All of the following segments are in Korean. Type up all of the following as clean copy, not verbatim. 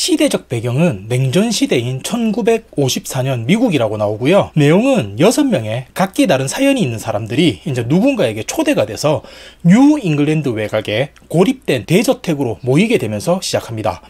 시대적 배경은 냉전 시대인 1954년 미국이라고 나오고요. 내용은 6명의 각기 다른 사연이 있는 사람들이 이제 누군가에게 초대가 돼서 뉴 잉글랜드 외곽에 고립된 대저택으로 모이게 되면서 시작합니다.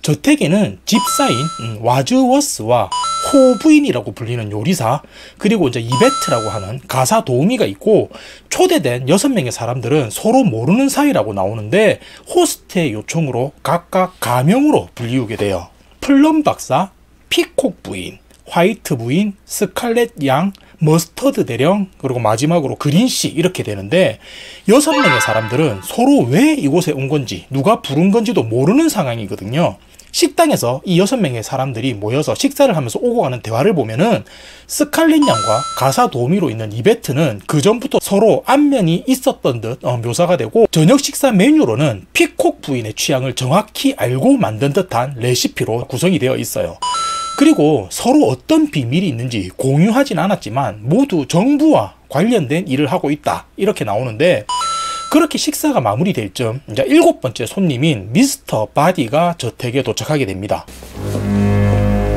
저택에는 집사인 와즈워스와 호부인이라고 불리는 요리사, 그리고 이제 이베트라고 하는 가사 도우미가 있고, 초대된 6명의 사람들은 서로 모르는 사이라고 나오는데 호스트의 요청으로 각각 가명으로 불리우게 돼요. 플럼 박사, 피콕 부인, 화이트 부인, 스칼렛 양, 머스터드 대령, 그리고 마지막으로 그린씨, 이렇게 되는데 6명의 사람들은 서로 왜 이곳에 온 건지, 누가 부른 건지도 모르는 상황이거든요. 식당에서 이 6명의 사람들이 모여서 식사를 하면서 오고 가는 대화를 보면은 스칼렛 양과 가사 도우미로 있는 이베트는 그전부터 서로 안면이 있었던 듯 묘사가 되고, 저녁 식사 메뉴로는 피콕 부인의 취향을 정확히 알고 만든 듯한 레시피로 구성이 되어 있어요. 그리고 서로 어떤 비밀이 있는지 공유하진 않았지만 모두 정부와 관련된 일을 하고 있다, 이렇게 나오는데, 그렇게 식사가 마무리될 즈음 이제 7번째 손님인 미스터 바디가 저택에 도착하게 됩니다.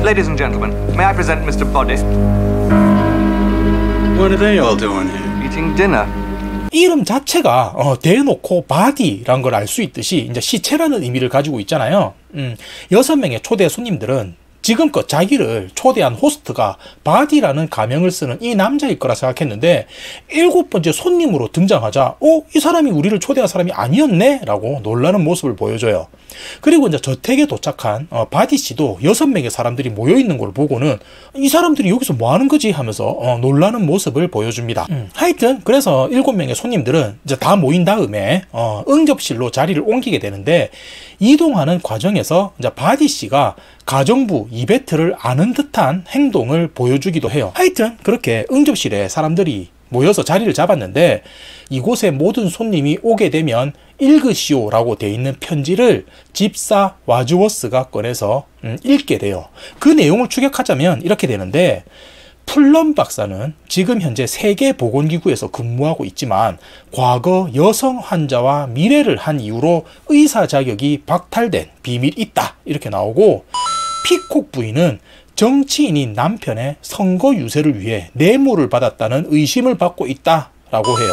Ladies and gentlemen, may I present Mr. Body? What are they all doing here? Eating dinner. 이름 자체가 대놓고 바디란 걸 알 수 있듯이 이제 시체라는 의미를 가지고 있잖아요. 6명의 초대 손님들은 지금껏 자기를 초대한 호스트가 바디라는 가명을 쓰는 이 남자일 거라 생각했는데 7번째 손님으로 등장하자 이 사람이 우리를 초대한 사람이 아니었네? 라고 놀라는 모습을 보여줘요. 그리고 이제 저택에 도착한 바디 씨도 6명의 사람들이 모여있는 걸 보고는 이 사람들이 여기서 뭐 하는 거지? 하면서 놀라는 모습을 보여줍니다. 하여튼 그래서 7명의 손님들은 이제 다 모인 다음에 응접실로 자리를 옮기게 되는데, 이동하는 과정에서 이제 바디 씨가 가정부 이베트를 아는 듯한 행동을 보여주기도 해요. 하여튼 그렇게 응접실에 사람들이 모여서 자리를 잡았는데, 이곳에 모든 손님이 오게 되면 읽으시오라고 돼 있는 편지를 집사 와즈워스가 꺼내서 읽게 돼요. 그 내용을 추격하자면 이렇게 되는데, 플럼 박사는 지금 현재 세계보건기구에서 근무하고 있지만 과거 여성 환자와 미래를 한 이유로 의사 자격이 박탈된 비밀이 있다, 이렇게 나오고, 피콕 부인은 정치인인 남편의 선거 유세를 위해 뇌물을 받았다는 의심을 받고 있다라고 해요.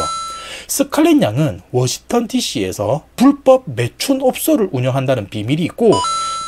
스칼렛 양은 워싱턴 DC에서 불법 매춘 업소를 운영한다는 비밀이 있고,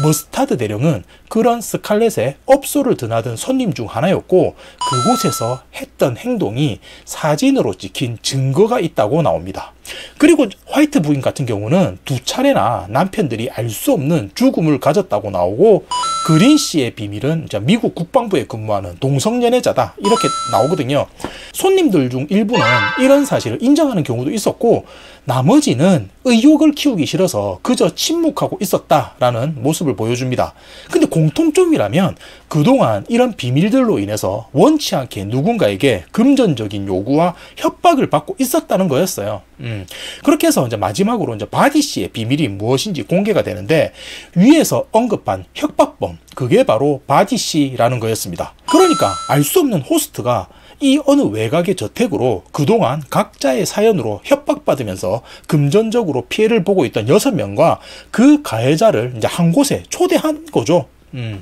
머스타드 대령은 그런 스칼렛의 업소를 드나든 손님 중 하나였고, 그곳에서 했던 행동이 사진으로 찍힌 증거가 있다고 나옵니다. 그리고 화이트 부인 같은 경우는 2차례나 남편들이 알 수 없는 죽음을 가졌다고 나오고, 그린 씨의 비밀은 미국 국방부에 근무하는 동성연애자다, 이렇게 나오거든요. 손님들 중 일부는 이런 사실을 인정하는 경우도 있었고, 나머지는 의욕을 키우기 싫어서 그저 침묵하고 있었다라는 모습을 보여줍니다. 근데 공통점이라면 그동안 이런 비밀들로 인해서 원치 않게 누군가에게 금전적인 요구와 협박을 받고 있었다는 거였어요. 그렇게 해서 이제 마지막으로 이제 바디 씨의 비밀이 무엇인지 공개가 되는데, 위에서 언급한 협박범, 그게 바로 바디 씨라는 거였습니다. 그러니까 알 수 없는 호스트가 이 어느 외곽의 저택으로 그동안 각자의 사연으로 협박받으면서 금전적으로 피해를 보고 있던 6명과 그 가해자를 이제 한 곳에 초대한 거죠.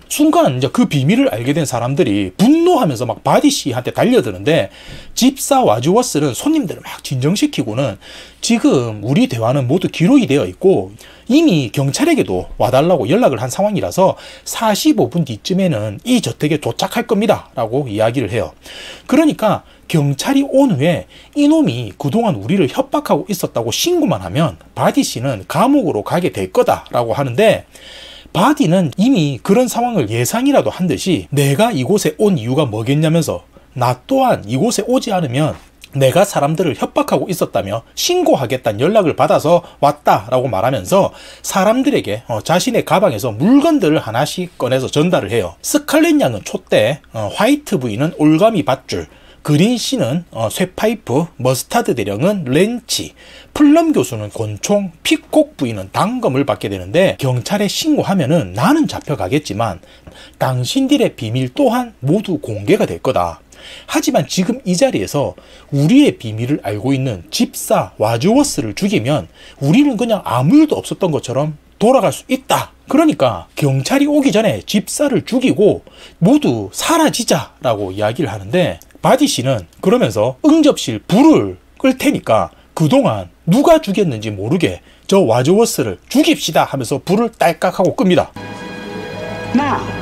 순간 이제 그 비밀을 알게 된 사람들이 분노하면서 막 바디 씨한테 달려드는데, 집사 와즈워스는 손님들을 막 진정시키고는 지금 우리 대화는 모두 기록이 되어 있고 이미 경찰에게도 와달라고 연락을 한 상황이라서 45분 뒤쯤에는 이 저택에 도착할 겁니다 라고 이야기를 해요. 그러니까 경찰이 온 후에 이놈이 그동안 우리를 협박하고 있었다고 신고만 하면 바디 씨는 감옥으로 가게 될 거다라고 하는데, 바디는 이미 그런 상황을 예상이라도 한 듯이 내가 이곳에 온 이유가 뭐겠냐면서 나 또한 이곳에 오지 않으면 내가 사람들을 협박하고 있었다며 신고하겠다는 연락을 받아서 왔다라고 말하면서 사람들에게 자신의 가방에서 물건들을 하나씩 꺼내서 전달을 해요. 스칼렛 양은 촛대, 화이트 부인은 올가미 밧줄, 그린 씨는 쇠파이프, 머스타드 대령은 렌치, 플럼 교수는 권총, 피콕 부인은 단검을 받게 되는데, 경찰에 신고하면은 나는 잡혀가겠지만 당신들의 비밀 또한 모두 공개가 될 거다. 하지만 지금 이 자리에서 우리의 비밀을 알고 있는 집사 와즈워스를 죽이면 우리는 그냥 아무 일도 없었던 것처럼 돌아갈 수 있다. 그러니까 경찰이 오기 전에 집사를 죽이고 모두 사라지자라고 이야기를 하는데, 바디 씨는 그러면서 응접실 불을 끌 테니까 그동안 누가 죽였는지 모르게 저 와즈워스를 죽입시다 하면서 불을 딸깍 하고 끕니다. Now.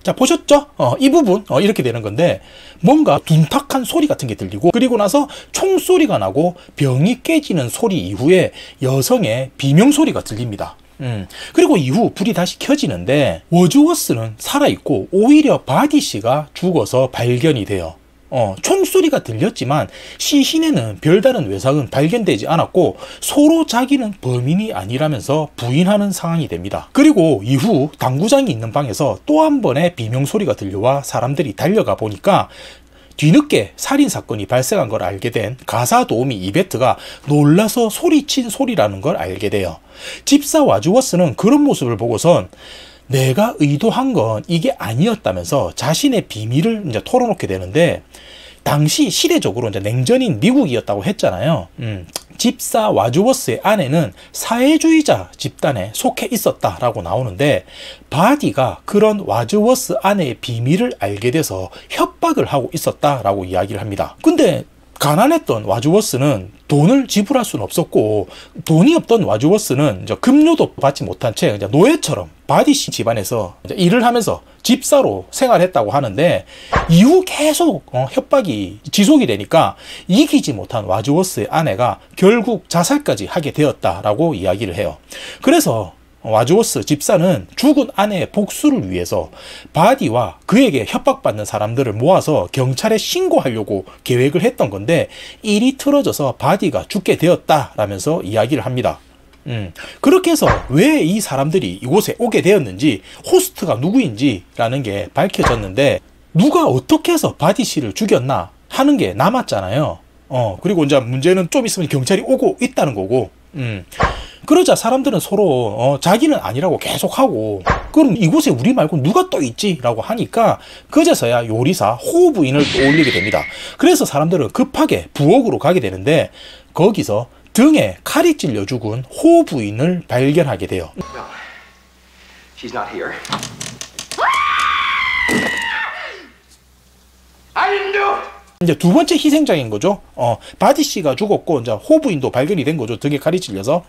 자, 보셨죠? 이 부분 이렇게 되는 건데, 뭔가 둔탁한 소리 같은 게 들리고, 그리고 나서 총소리가 나고 병이 깨지는 소리 이후에 여성의 비명소리가 들립니다. 그리고 이후 불이 다시 켜지는데 워즈워스는 살아있고 오히려 바디 씨가 죽어서 발견이 돼요. 총소리가 들렸지만 시신에는 별다른 외상은 발견되지 않았고 서로 자기는 범인이 아니라면서 부인하는 상황이 됩니다. 그리고 이후 당구장이 있는 방에서 또 한 번의 비명소리가 들려와 사람들이 달려가 보니까 뒤늦게 살인사건이 발생한 걸 알게 된 가사도우미 이베트가 놀라서 소리친 소리라는 걸 알게 돼요. 집사 와즈워스는 그런 모습을 보고선 내가 의도한 건 이게 아니었다면서 자신의 비밀을 이제 털어놓게 되는데, 당시 시대적으로 이제 냉전인 미국이었다고 했잖아요. 집사 와즈워스의 아내는 사회주의자 집단에 속해 있었다라고 나오는데, 바디가 그런 와즈워스 아내의 비밀을 알게 돼서 협박을 하고 있었다라고 이야기를 합니다. 근데 가난했던 와즈워스는 돈을 지불할 수는 없었고, 돈이 없던 와즈워스는 이제 급료도 받지 못한 채 이제 노예처럼 바디 씨 집안에서 이제 일을 하면서 집사로 생활했다고 하는데, 이후 계속 협박이 지속이 되니까 이기지 못한 와즈워스의 아내가 결국 자살까지 하게 되었다라고 이야기를 해요. 그래서 와즈워스 집사는 죽은 아내의 복수를 위해서 바디와 그에게 협박받는 사람들을 모아서 경찰에 신고하려고 계획을 했던 건데, 일이 틀어져서 바디가 죽게 되었다라면서 이야기를 합니다. 그렇게 해서 왜 이 사람들이 이곳에 오게 되었는지, 호스트가 누구인지라는 게 밝혀졌는데, 누가 어떻게 해서 바디 씨를 죽였나 하는 게 남았잖아요. 그리고 이제 문제는 좀 있으면 경찰이 오고 있다는 거고. 그러자 사람들은 서로 자기는 아니라고 계속하고, 그럼 이곳에 우리 말고 누가 또 있지? 라고 하니까 그제서야 요리사 호 부인을 떠올리게 됩니다. 그래서 사람들은 급하게 부엌으로 가게 되는데, 거기서 등에 칼이 찔려 죽은 호 부인을 발견하게 돼요. Well, she's not here. I didn't do it! 이제 두 번째 희생자인 거죠. 바디 씨가 죽었고 이제 호 부인도 발견이 된 거죠. 등에 칼이 찔려서.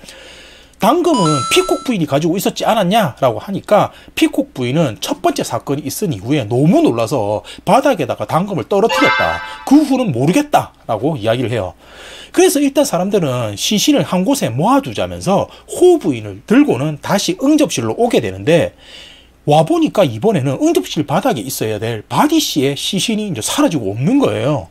당금은 피콕 부인이 가지고 있었지 않았냐라고 하니까, 피콕 부인은 첫 번째 사건이 있은 이후에 너무 놀라서 바닥에다가 당금을 떨어뜨렸다. 그 후는 모르겠다라고 이야기를 해요. 그래서 일단 사람들은 시신을 한 곳에 모아두자면서 호 부인을 들고는 다시 응접실로 오게 되는데, 와보니까 이번에는 응접실 바닥에 있어야 될 바디 씨의 시신이 이제 사라지고 없는 거예요.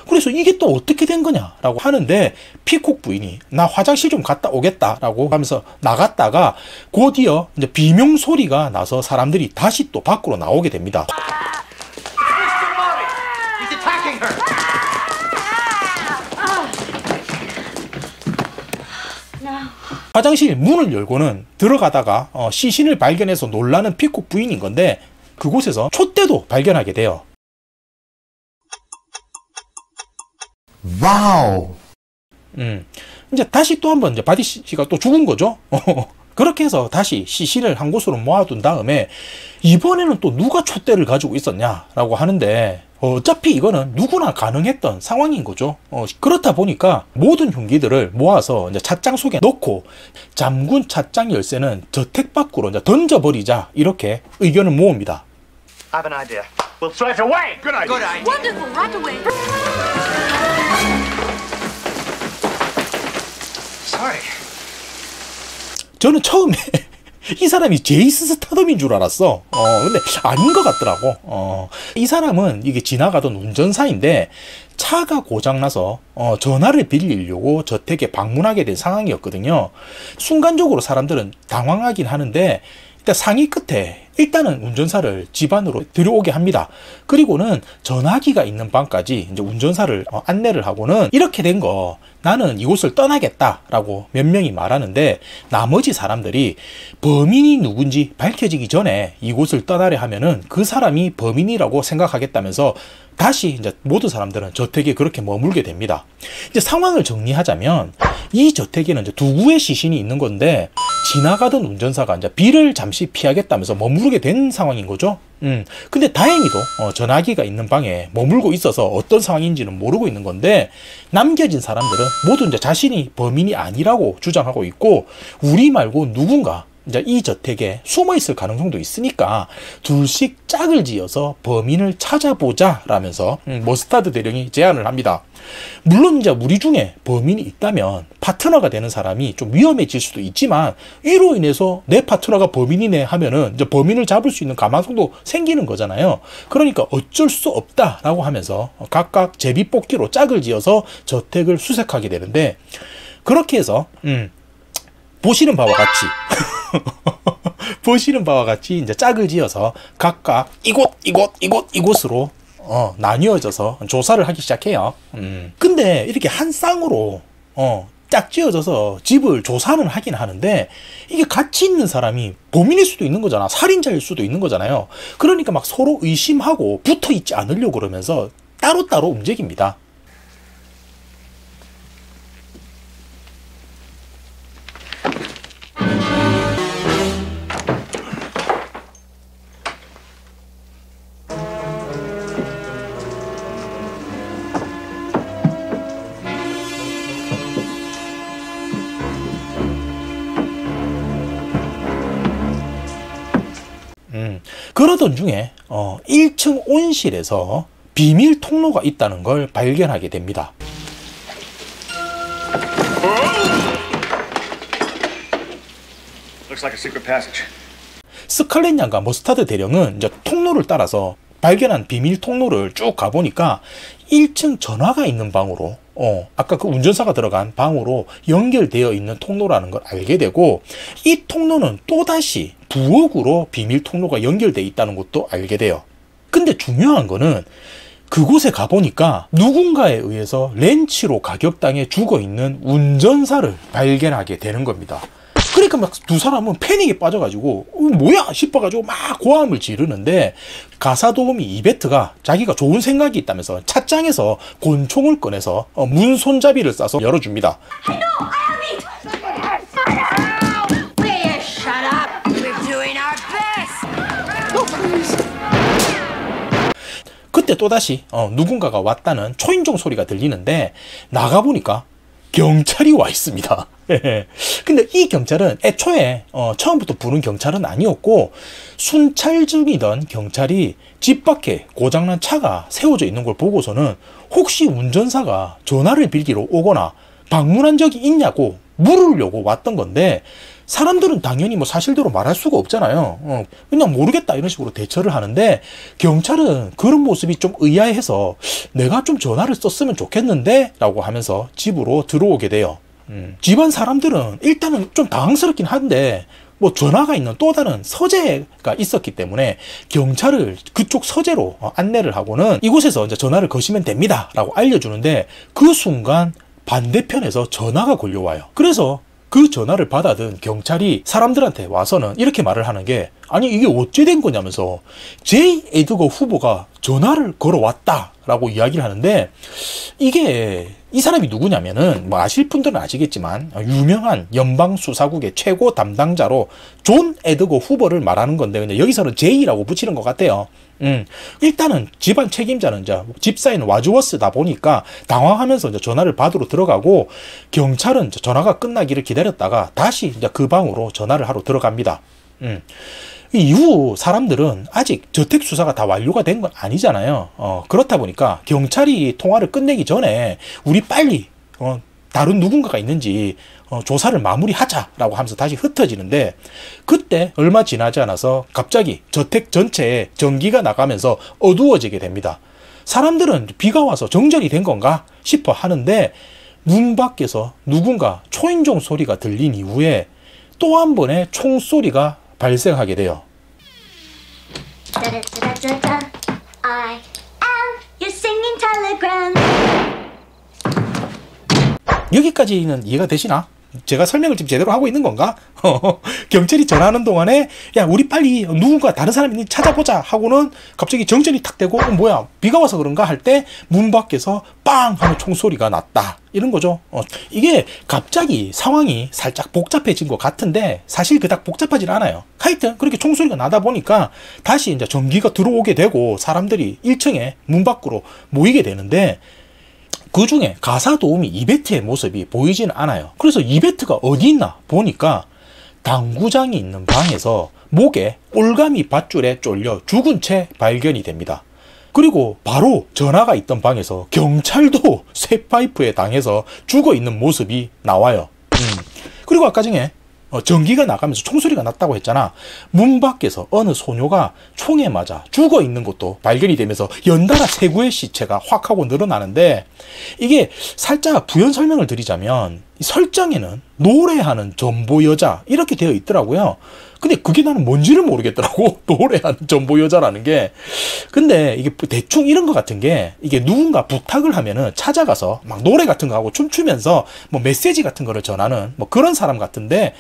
그래서 이게 또 어떻게 된 거냐라고 하는데, 피콕 부인이 나 화장실 좀 갔다 오겠다라고 하면서 나갔다가 곧이어 이제 비명 소리가 나서 사람들이 다시 또 밖으로 나오게 됩니다. Mr. Mori! He's attacking her! 화장실 문을 열고는 들어가다가 시신을 발견해서 놀라는 피콕 부인인 건데, 그곳에서 촛대도 발견하게 돼요. 와우. 이제 다시 또 한번 이제 바디 씨가 또 죽은 거죠. 그렇게 해서 다시 시신을 한 곳으로 모아둔 다음에 이번에는 또 누가 촛대를 가지고 있었냐라고 하는데, 어차피 이거는 누구나 가능했던 상황인 거죠. 그렇다 보니까 모든 흉기들을 모아서 이제 찻장 속에 넣고 잠군 찻장 열쇠는 저택 밖으로 이제 던져버리자, 이렇게 의견을 모읍니다. I have an idea. We'll throw it away! Good idea. Good idea. Wonderful, right away. Sorry. 저는 처음에 이 사람이 제이스 스타덤인 줄 알았어. 근데 아닌 것 같더라고. 이 사람은 이게 지나가던 운전사인데 차가 고장나서 전화를 빌리려고 저택에 방문하게 된 상황이었거든요. 순간적으로 사람들은 당황하긴 하는데, 일단 상의 끝에 일단은 운전사를 집 안으로 들여오게 합니다. 그리고는 전화기가 있는 방까지 이제 운전사를 안내를 하고는 이렇게 된 거 나는 이곳을 떠나겠다라고 몇 명이 말하는데 나머지 사람들이 범인이 누군지 밝혀지기 전에 이곳을 떠나려 하면은 그 사람이 범인이라고 생각하겠다면서 다시 이제 모든 사람들은 저택에 그렇게 머물게 됩니다. 이제 상황을 정리하자면 이 저택에는 이제 두구의 시신이 있는 건데 지나가던 운전사가 이제 비를 잠시 피하겠다면서 머무르게 된 상황인 거죠. 근데 다행히도 전화기가 있는 방에 머물고 있어서 어떤 상황인지는 모르고 있는 건데 남겨진 사람들은 모두 이제 자신이 범인이 아니라고 주장하고 있고 우리 말고 누군가 이제 이 저택에 숨어 있을 가능성도 있으니까 둘씩 짝을 지어서 범인을 찾아보자 라면서 머스타드 대령이 제안을 합니다. 물론 이제 우리 중에 범인이 있다면 파트너가 되는 사람이 좀 위험해질 수도 있지만 이로 인해서 내 파트너가 범인이네 하면은 이제 범인을 잡을 수 있는 가망성도 생기는 거잖아요. 그러니까 어쩔 수 없다라고 하면서 각각 제비뽑기로 짝을 지어서 저택을 수색하게 되는데 그렇게 해서 보시는 바와 같이 보시는 바와 같이 이제 짝을 지어서 각각 이곳으로 나뉘어져서 조사를 하기 시작해요. 근데 이렇게 한 쌍으로 짝지어져서 집을 조사는 하긴 하는데 이게 같이 있는 사람이 범인일 수도 있는 거잖아. 살인자일 수도 있는 거잖아요. 그러니까 막 서로 의심하고 붙어 있지 않으려고 그러면서 따로따로 움직입니다. 그러던 중에 1층 온실에서 비밀 통로가 있다는 걸 발견하게 됩니다. Looks like a secret passage. 스칼렛 양과 머스타드 대령은 이제 통로를 따라서 발견한 비밀 통로를 쭉 가보니까 1층 전화가 있는 방으로 아까 그 운전사가 들어간 방으로 연결되어 있는 통로라는 걸 알게 되고 이 통로는 또다시 부엌으로 비밀 통로가 연결되어 있다는 것도 알게 돼요. 근데 중요한 거는 그곳에 가보니까 누군가에 의해서 렌치로 가격당해 죽어있는 운전사를 발견하게 되는 겁니다. 그러니까 막 두 사람은 패닉에 빠져가지고 뭐야 싶어가지고 막 고함을 지르는데 가사도우미 이베트가 자기가 좋은 생각이 있다면서 찻장에서 권총을 꺼내서 문 손잡이를 싸서 열어줍니다. 그때 또다시 누군가가 왔다는 초인종 소리가 들리는데 나가보니까 경찰이 와 있습니다. 근데 이 경찰은 애초에 처음부터 부른 경찰은 아니었고 순찰 중이던 경찰이 집 밖에 고장난 차가 세워져 있는 걸 보고서는 혹시 운전사가 전화를 빌기로 오거나 방문한 적이 있냐고 물으려고 왔던 건데 사람들은 당연히 뭐 사실대로 말할 수가 없잖아요. 그냥 모르겠다 이런 식으로 대처를 하는데 경찰은 그런 모습이 좀 의아해서 내가 좀 전화를 썼으면 좋겠는데 라고 하면서 집으로 들어오게 돼요. 집안 사람들은 일단은 좀 당황스럽긴 한데 뭐 전화가 있는 또 다른 서재가 있었기 때문에 경찰을 그쪽 서재로 안내를 하고는 이곳에서 이제 전화를 거시면 됩니다 라고 알려주는데 그 순간 반대편에서 전화가 걸려와요. 그래서 그 전화를 받아든 경찰이 사람들한테 와서는 이렇게 말을 하는 게 아니 이게 어찌 된 거냐면서 J. 에드거 후보가 전화를 걸어왔다라고 이야기를 하는데 이게 이 사람이 누구냐면은 뭐 아실 분들은 아시겠지만 유명한 연방수사국의 최고 담당자로 존 에드거 후보를 말하는 건데 근데 여기서는 J라고 붙이는 것 같아요. 일단은 집안 책임자는 이제 집사인 와즈워스다 보니까 당황하면서 이제 전화를 받으러 들어가고 경찰은 이제 전화가 끝나기를 기다렸다가 다시 이제 그 방으로 전화를 하러 들어갑니다. 이후 사람들은 아직 저택 수사가 다 완료가 된 건 아니잖아요. 그렇다 보니까 경찰이 통화를 끝내기 전에 우리 빨리 다른 누군가가 있는지 조사를 마무리하자라고 하면서 다시 흩어지는데 그때 얼마 지나지 않아서 갑자기 저택 전체에 전기가 나가면서 어두워지게 됩니다. 사람들은 비가 와서 정전이 된 건가 싶어 하는데 문 밖에서 누군가 초인종 소리가 들린 이후에 또 한 번의 총소리가 발생하게 돼요. I am your singing telegram. 여기까지는 이해가 되시나? 제가 설명을 지금 제대로 하고 있는 건가? 경찰이 전화하는 동안에 야 우리 빨리 누군가 다른 사람이 있는지 찾아보자 하고는 갑자기 정전이 탁 되고 뭐야 비가 와서 그런가 할 때 문 밖에서 빵 하는 총소리가 났다 이런 거죠. 이게 갑자기 상황이 살짝 복잡해진 것 같은데 사실 그닥 복잡하진 않아요. 하여튼 그렇게 총소리가 나다 보니까 다시 이제 전기가 들어오게 되고 사람들이 1층에 문 밖으로 모이게 되는데 그 중에 가사 도우미 이베트의 모습이 보이지는 않아요. 그래서 이베트가 어디 있나 보니까 당구장이 있는 방에서 목에 올가미 밧줄에 쫄려 죽은 채 발견이 됩니다. 그리고 바로 전화가 있던 방에서 경찰도 쇠파이프에 당해서 죽어 있는 모습이 나와요. 그리고 아까 전에 전기가 나가면서 총소리가 났다고 했잖아. 문 밖에서 어느 소녀가 총에 맞아 죽어 있는 것도 발견이 되면서 연달아 세 구의 시체가 확 하고 늘어나는데 이게 살짝 부연 설명을 드리자면 설정에는 노래하는 전보 여자 이렇게 되어 있더라고요. 근데 그게 나는 뭔지를 모르겠더라고. 노래하는 전보 여자라는 게. 근데 이게 대충 이런 것 같은 게 이게 누군가 부탁을 하면은 찾아가서 막 노래 같은 거 하고 춤추면서 뭐 메시지 같은 거를 전하는 뭐 그런 사람 같은데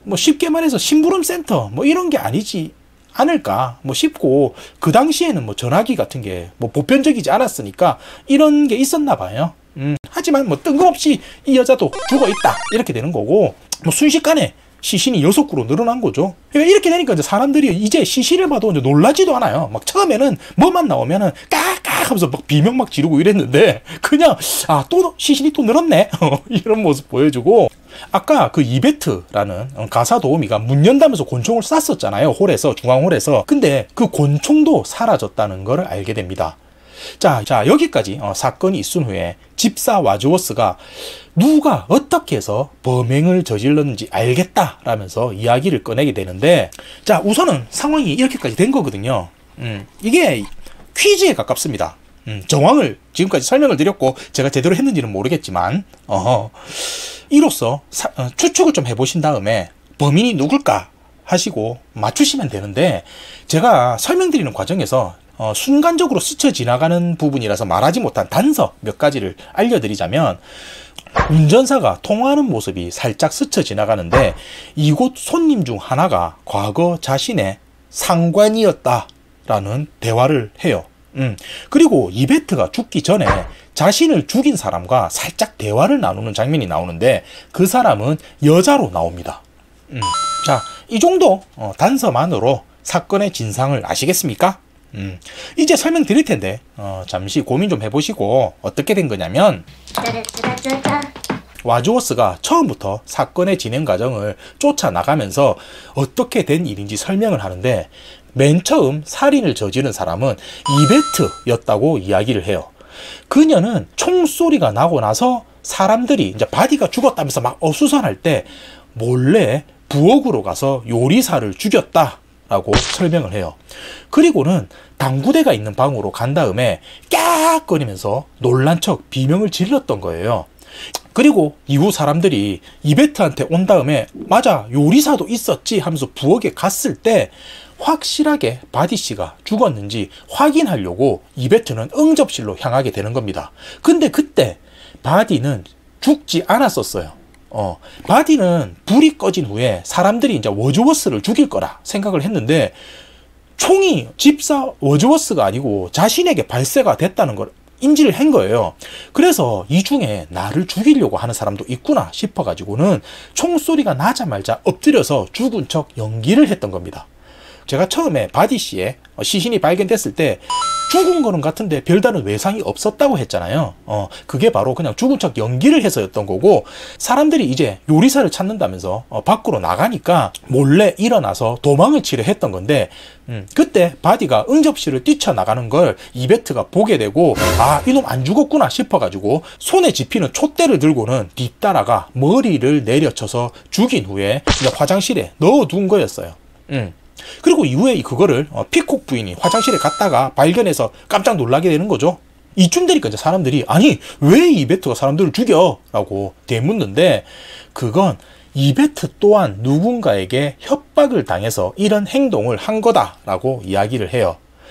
뭐 쉽게 말해서 심부름 센터 뭐 이런 게 아니지 않을까 뭐 싶고 그 당시에는 뭐 전화기 같은 게 뭐 보편적이지 않았으니까 이런 게 있었나 봐요. 하지만 뭐 뜬금없이 이 여자도 죽어 있다 이렇게 되는 거고 뭐 순식간에 시신이 6구로 늘어난 거죠. 이렇게 되니까 이제 사람들이 이제 시신을 봐도 이제 놀라지도 않아요. 막 처음에는 뭐만 나오면은 깍깍 하면서 막 비명 막 지르고 이랬는데 그냥 아 또 시신이 또 늘었네 이런 모습 보여주고 아까 그 이베트라는 가사 도우미가 문 연다면서 권총을 쐈었잖아요. 홀에서 중앙홀에서. 근데 그 권총도 사라졌다는 걸 알게 됩니다. 자 여기까지 사건이 있은 후에 집사 와즈워스가 누가 어떻게 해서 범행을 저질렀는지 알겠다라면서 이야기를 꺼내게 되는데 자 우선은 상황이 이렇게까지 된 거거든요. 이게 퀴즈에 가깝습니다. 정황을 지금까지 설명을 드렸고 제가 제대로 했는지는 모르겠지만 이로써 추측을 좀 해보신 다음에 범인이 누굴까 하시고 맞추시면 되는데 제가 설명드리는 과정에서 순간적으로 스쳐 지나가는 부분이라서 말하지 못한 단서 몇 가지를 알려드리자면 운전사가 통화하는 모습이 살짝 스쳐 지나가는데 이곳 손님 중 하나가 과거 자신의 상관이었다라는 대화를 해요. 그리고 이베트가 죽기 전에 자신을 죽인 사람과 살짝 대화를 나누는 장면이 나오는데 그 사람은 여자로 나옵니다. 자, 이 정도 단서만으로 사건의 진상을 아시겠습니까? 이제 설명드릴 텐데 잠시 고민 좀 해보시고 어떻게 된 거냐면 와즈워스가 처음부터 사건의 진행 과정을 쫓아나가면서 어떻게 된 일인지 설명을 하는데 맨 처음 살인을 저지른 사람은 이베트였다고 이야기를 해요. 그녀는 총소리가 나고 나서 사람들이 이제 바디가 죽었다면서 막 어수선할 때 몰래 부엌으로 가서 요리사를 죽였다라고 설명을 해요. 그리고는 당구대가 있는 방으로 간 다음에 깍거리면서 놀란 척 비명을 질렀던 거예요. 그리고 이후 사람들이 이베트한테 온 다음에 맞아 요리사도 있었지 하면서 부엌에 갔을 때 확실하게 바디씨가 죽었는지 확인하려고 이베트는 응접실로 향하게 되는 겁니다. 근데 그때 바디는 죽지 않았었어요. 바디는 불이 꺼진 후에 사람들이 이제 워즈워스를 죽일 거라 생각을 했는데 총이 집사 워즈워스가 아니고 자신에게 발사가 됐다는 걸 인지를 한 거예요. 그래서 이 중에 나를 죽이려고 하는 사람도 있구나 싶어가지고는 총소리가 나자마자 엎드려서 죽은 척 연기를 했던 겁니다. 제가 처음에 바디씨의 시신이 발견됐을 때 죽은 거는 같은데 별다른 외상이 없었다고 했잖아요. 그게 바로 그냥 죽은 척 연기를 해서였던 거고 사람들이 이제 요리사를 찾는다면서 밖으로 나가니까 몰래 일어나서 도망을 치려 했던 건데 그때 바디가 응접실을 뛰쳐나가는 걸 이베트가 보게 되고 아 이놈 안 죽었구나 싶어가지고 손에 집히는 촛대를 들고는 뒤따라가 머리를 내려쳐서 죽인 후에 이제 화장실에 넣어둔 거였어요. 그리고 이후에 그거를 피콕 부인이 화장실에 갔다가 발견해서 깜짝 놀라게 되는 거죠. 이쯤 되니까 이제 사람들이 아니 왜 이베트가 사람들을 죽여? 라고 되묻는데 그건 이베트 또한 누군가에게 협박을 당해서 이런 행동을 한 거다라고 이야기를 해요.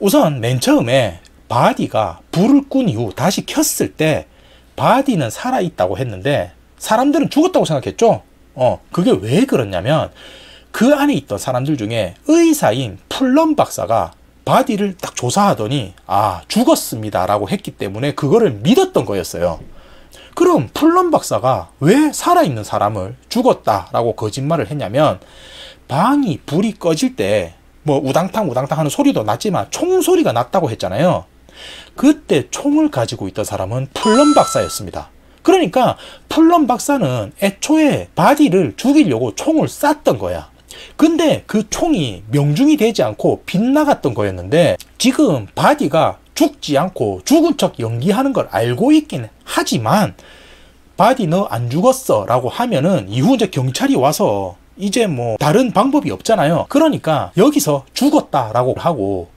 우선 맨 처음에 바디가 불을 끈 이후 다시 켰을 때 바디는 살아있다고 했는데 사람들은 죽었다고 생각했죠. 그게 왜 그렇냐면 그 안에 있던 사람들 중에 의사인 플럼 박사가 바디를 딱 조사하더니 아, 죽었습니다 라고 했기 때문에 그거를 믿었던 거였어요. 그럼 플럼 박사가 왜 살아있는 사람을 죽었다라고 거짓말을 했냐면 방이 불이 꺼질 때 뭐 우당탕 우당탕 하는 소리도 났지만 총소리가 났다고 했잖아요. 그때 총을 가지고 있던 사람은 플럼 박사였습니다. 그러니까 플럼 박사는 애초에 바디를 죽이려고 총을 쐈던 거야. 근데 그 총이 명중이 되지 않고 빗나갔던 거였는데 지금 바디가 죽지 않고 죽은 척 연기하는 걸 알고 있긴 하지만 바디 너 안 죽었어 라고 하면은 이후 이제 경찰이 와서 이제 뭐 다른 방법이 없잖아요. 그러니까 여기서 죽었다라고 하고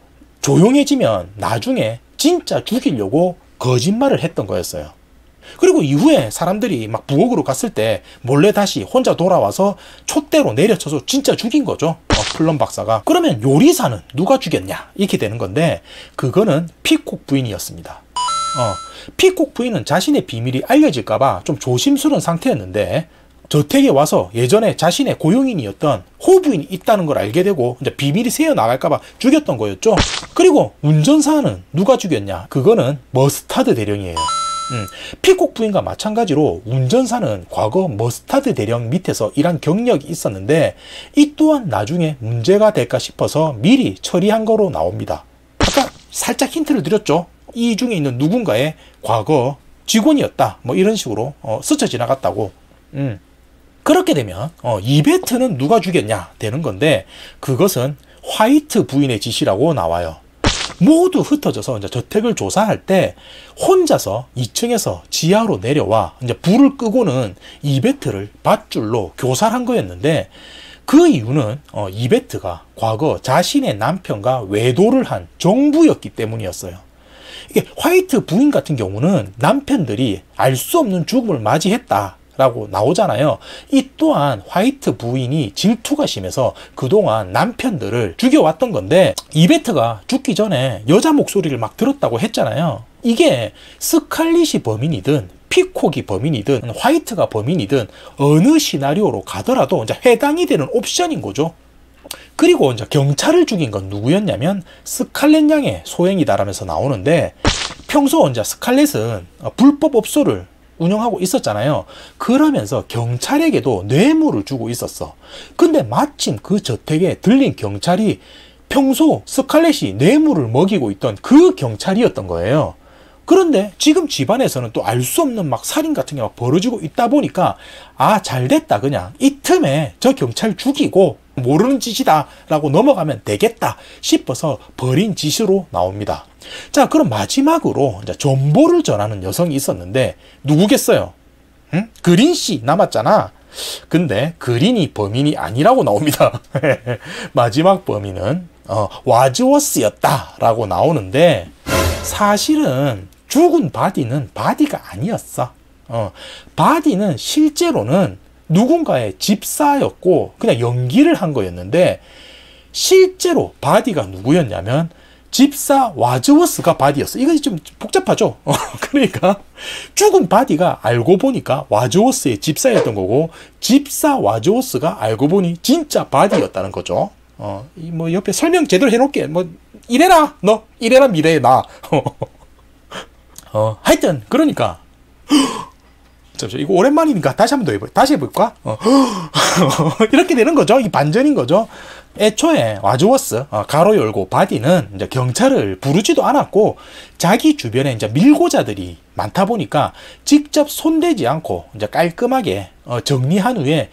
조용해지면 나중에 진짜 죽이려고 거짓말을 했던 거였어요. 그리고 이후에 사람들이 막 부엌으로 갔을 때 몰래 다시 혼자 돌아와서 촛대로 내려쳐서 진짜 죽인 거죠. 플럼 박사가. 그러면 요리사는 누가 죽였냐? 이렇게 되는 건데 그거는 피콕 부인이었습니다. 피콕 부인은 자신의 비밀이 알려질까봐 좀 조심스러운 상태였는데 저택에 와서 예전에 자신의 고용인이었던 호 부인이 있다는 걸 알게 되고 이제 비밀이 새어나갈까봐 죽였던 거였죠. 그리고 운전사는 누가 죽였냐? 그거는 머스타드 대령이에요. 피콕 부인과 마찬가지로 운전사는 과거 머스타드 대령 밑에서 일한 경력이 있었는데 이 또한 나중에 문제가 될까 싶어서 미리 처리한 거로 나옵니다. 아까 살짝 힌트를 드렸죠. 이 중에 있는 누군가의 과거 직원이었다 뭐 이런 식으로 스쳐 지나갔다고. 그렇게 되면 이베트는 누가 죽였냐 되는 건데 그것은 화이트 부인의 짓이라고 나와요. 모두 흩어져서 이제 저택을 조사할 때 혼자서 2층에서 지하로 내려와 이제 불을 끄고는 이베트를 밧줄로 교살한 거였는데 그 이유는 이베트가 과거 자신의 남편과 외도를 한 정부였기 때문이었어요. 이게 화이트 부인 같은 경우는 남편들이 알 수 없는 죽음을 맞이했다 라고 나오잖아요. 이 또한 화이트 부인이 질투가 심해서 그동안 남편들을 죽여왔던 건데 이베트가 죽기 전에 여자 목소리를 막 들었다고 했잖아요. 이게 스칼릿이 범인이든 피콕이 범인이든 화이트가 범인이든 어느 시나리오로 가더라도 이제 해당이 되는 옵션인 거죠. 그리고 이제 경찰을 죽인 건 누구였냐면 스칼렛 양의 소행이다라면서 나오는데 평소 이제 스칼렛은 불법 업소를 운영하고 있었잖아요. 그러면서 경찰에게도 뇌물을 주고 있었어. 근데 마침 그 저택에 들린 경찰이 평소 스칼렛이 뇌물을 먹이고 있던 그 경찰이었던 거예요. 그런데 지금 집안에서는 또 알 수 없는 막 살인 같은 게 막 벌어지고 있다 보니까 아, 잘됐다. 그냥 이 틈에 저 경찰 죽이고 모르는 짓이다 라고 넘어가면 되겠다 싶어서 벌인 짓으로 나옵니다. 자, 그럼 마지막으로 이제 정보를 전하는 여성이 있었는데 누구겠어요? 응? 그린 씨 남았잖아. 근데 그린이 범인이 아니라고 나옵니다. 마지막 범인은 와즈워스였다 라고 나오는데 사실은 죽은 바디는 바디가 아니었어. 바디는 실제로는 누군가의 집사였고 그냥 연기를 한 거였는데 실제로 바디가 누구였냐면 집사 와즈워스가 바디였어. 이거 좀 복잡하죠. 그러니까 죽은 바디가 알고 보니까 와즈워스의 집사였던 거고 집사 와즈워스가 알고 보니 진짜 바디였다는 거죠. 뭐 옆에 설명 제대로 해놓을게. 뭐 이래라 너 이래라 미래의 나. 하여튼 그러니까 잠시만 이거 오랜만이니까 다시 한번 더 해볼까? 다시 해볼까? 이렇게 되는 거죠. 이 반전인 거죠. 애초에 와즈워스 가로 열고 바디는 이제 경찰을 부르지도 않았고 자기 주변에 이제 밀고자들이 많다 보니까 직접 손대지 않고 이제 깔끔하게 정리한 후에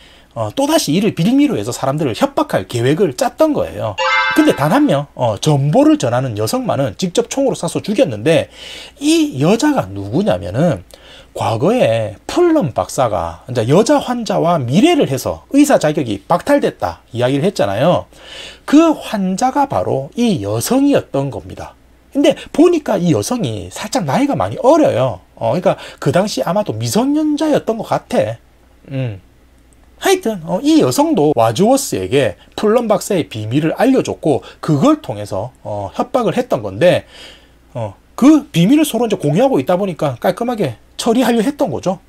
또다시 이를 빌미로 해서 사람들을 협박할 계획을 짰던 거예요. 근데 단 한 명, 정보를 전하는 여성만은 직접 총으로 쏴서 죽였는데 이 여자가 누구냐면은 과거에 플럼 박사가 이제 여자 환자와 미래를 해서 의사 자격이 박탈됐다 이야기를 했잖아요. 그 환자가 바로 이 여성이었던 겁니다. 근데 보니까 이 여성이 살짝 나이가 많이 어려요. 그러니까 그 당시 아마도 미성년자였던 것 같아. 하여튼 이 여성도 와즈워스에게 플럼 박사의 비밀을 알려줬고 그걸 통해서 협박을 했던 건데 그 비밀을 서로 이제 공유하고 있다 보니까 깔끔하게 처리하려 했던 거죠.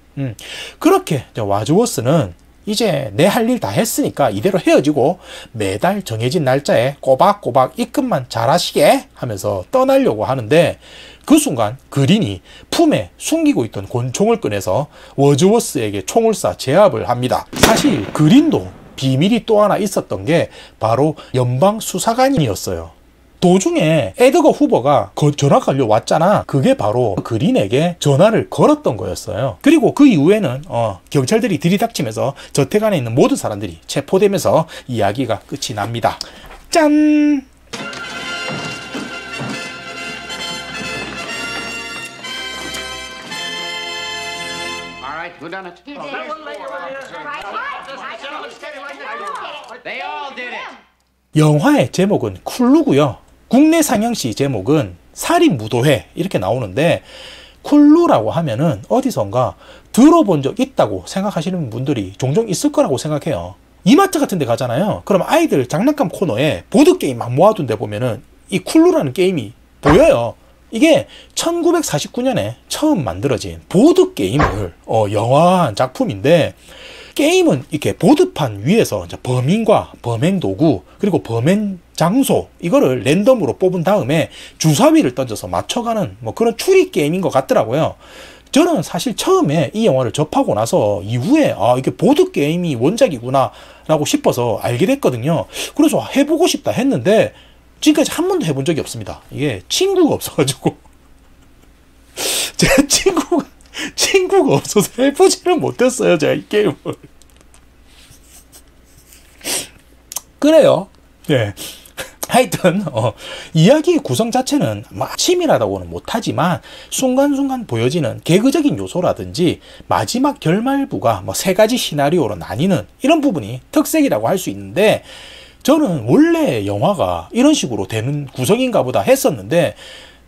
그렇게 와즈워스는 이제 내 할 일 다 했으니까 이대로 헤어지고 매달 정해진 날짜에 꼬박꼬박 입금만 잘하시게 하면서 떠나려고 하는데 그 순간 그린이 품에 숨기고 있던 권총을 꺼내서 워즈워스에게 총을 쏴 제압을 합니다. 사실 그린도 비밀이 또 하나 있었던 게 바로 연방수사관이었어요. 도중에 에드거 후버가 전화가 왔잖아. 그게 바로 그린에게 전화를 걸었던 거였어요. 그리고 그 이후에는 경찰들이 들이닥치면서 저택 안에 있는 모든 사람들이 체포되면서 이야기가 끝이 납니다. 짠! All right, who done it? You did. They all did it. 영화의 제목은 쿨루고요. 국내 상영 시 제목은 살인무도회 이렇게 나오는데 쿨루라고 하면은 어디선가 들어본 적 있다고 생각하시는 분들이 종종 있을 거라고 생각해요. 이마트 같은 데 가잖아요. 그럼 아이들 장난감 코너에 보드게임 막 모아둔 데 보면은 이 쿨루라는 게임이 보여요. 이게 1949년에 처음 만들어진 보드게임을 영화한 작품인데 게임은 이렇게 보드판 위에서 이제 범인과 범행 도구 그리고 범행 장소 이거를 랜덤으로 뽑은 다음에 주사위를 던져서 맞춰가는 뭐 그런 추리 게임인 것 같더라고요. 저는 사실 처음에 이 영화를 접하고 나서 이후에 이게 보드 게임이 원작이구나 라고 싶어서 알게 됐거든요. 그래서 해보고 싶다 했는데 지금까지 한 번도 해본 적이 없습니다. 이게 친구가 없어가지고 제 친구가 없어서 해보지는 못했어요. 제가 이 게임을. 그래요. 네. 하여튼 이야기의 구성 자체는 치밀하다고는 못하지만 순간순간 보여지는 개그적인 요소라든지 마지막 결말부가 세 가지 시나리오로 나뉘는 이런 부분이 특색이라고 할 수 있는데 저는 원래 영화가 이런 식으로 되는 구성인가 보다 했었는데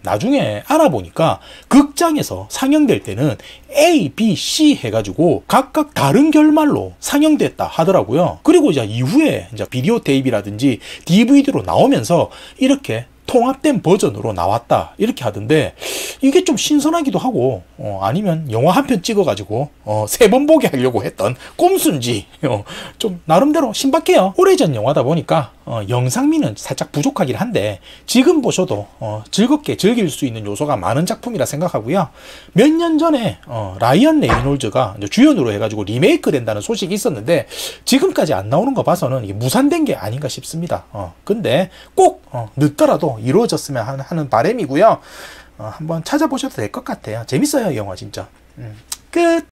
나중에 알아보니까 극장에서 상영될 때는 A, B, C 해가지고 각각 다른 결말로 상영됐다 하더라고요. 그리고 이제 이후에 이제 비디오 테이프라든지 DVD로 나오면서 이렇게 통합된 버전으로 나왔다 이렇게 하던데 이게 좀 신선하기도 하고 아니면 영화 한 편 찍어가지고 3번 보게 하려고 했던 꼼수인지 좀 나름대로 신박해요. 오래전 영화다 보니까 영상미는 살짝 부족하긴 한데 지금 보셔도 즐겁게 즐길 수 있는 요소가 많은 작품이라 생각하고요. 몇 년 전에 라이언 레이놀즈가 주연으로 해가지고 리메이크 된다는 소식이 있었는데 지금까지 안 나오는 거 봐서는 이게 무산된 게 아닌가 싶습니다. 근데 꼭 늦더라도 이루어졌으면 하는 바람이고요. 한번 찾아보셔도 될 것 같아요. 재밌어요, 이 영화 진짜. 끝!